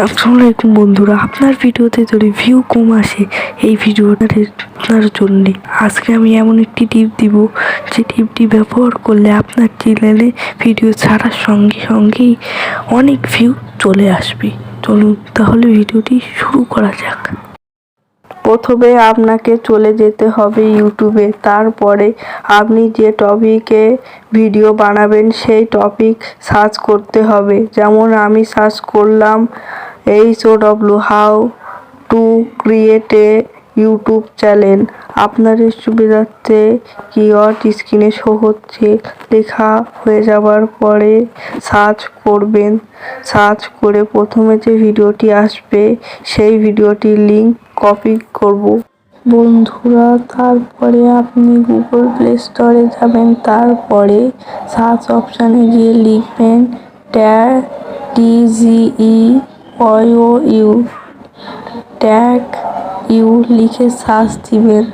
আসসালামু আলাইকুম বন্ধুরা, আপনার ভিডিওতে যদি ভিউ কম আসে এই ভিডিওটা আপনার জন্যে। আজকে আমি এমন একটি টিপ দিব যে টিপটি ব্যবহার করলে আপনার চ্যানেলে ভিডিও ছাড়ার সঙ্গে সঙ্গেই অনেক ভিউ চলে আসবে। চলুন তাহলে ভিডিওটি শুরু করা যাক। প্রথমে আপনাকে চলে যেতে হবে ইউটিউবে। তারপরে আপনি যে টপিকে ভিডিও বানাবেন সেই টপিক সার্চ করতে হবে। যেমন আমি সার্চ করলাম HOW how to create a YouTube channel. আপনাদের সুবিধার্থে কিওয়ার্ড স্ক্রিনে শো হচ্ছে। লেখা হয়ে যাওয়ার পরে সার্চ করবেন। সার্চ করে প্রথমে যে ভিডিওটি আসবে সেই ভিডিওটির লিঙ্ক কপি করব বন্ধুরা। তারপরে আপনি গুগল প্লে স্টোরে যাবেন। তারপরে সার্চ অপশানে গিয়ে লিখবেন TGEOU ট্যাগ ইউ লিখে সার্চ দিবেন।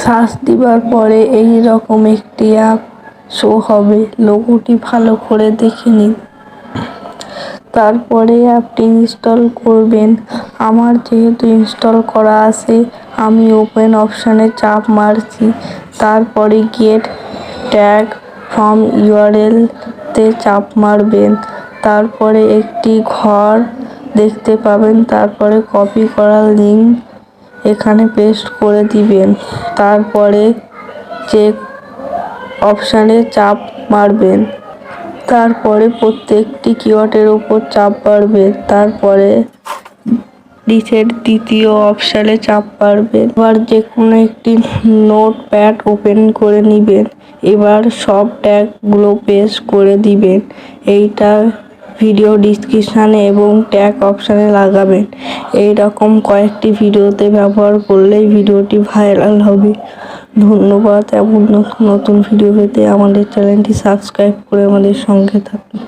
সার্চ দিবার পরে এই রকম একটি অ্যাপ শো হবে। লোগোটি ভালো করে দেখে নিন। তারপরে অ্যাপটি ইনস্টল করবেন। আমার যেহেতু ইনস্টল করা আছে আমি ওপেন অপশানে চাপ মারছি। তারপরে গেট ট্যাগ ফ্রম ইউআরএল তে চাপ মারবেন। তারপরে একটি ঘর দেখতে পাবেন। তারপরে কপি করা লিঙ্ক এখানে পেস্ট করে দিবেন। তারপরে চেক অপশানে চাপ মারবেন। তারপরে প্রত্যেকটি কিওয়ার্ডের উপর চাপ মারবেন। তারপরে নিচের দ্বিতীয় অপশানে চাপ মারবেন। এবার যে কোনো একটি নোটপ্যাড ওপেন করে নিবেন। এবার সব ট্যাগগুলো পেস্ট করে দিবেন। এইটা ভিডিও ডিসক্রিপশানে এবং ট্যাগ অপশানে লাগাবেন। এই রকম কয়েকটি ভিডিওতে ব্যবহার করলেই ভিডিওটি ভাইরাল হবে। ধন্যবাদ। এমন নতুন নতুন ভিডিও পেতে আমাদের চ্যানেলটি সাবস্ক্রাইব করে আমাদের সঙ্গে থাকুন।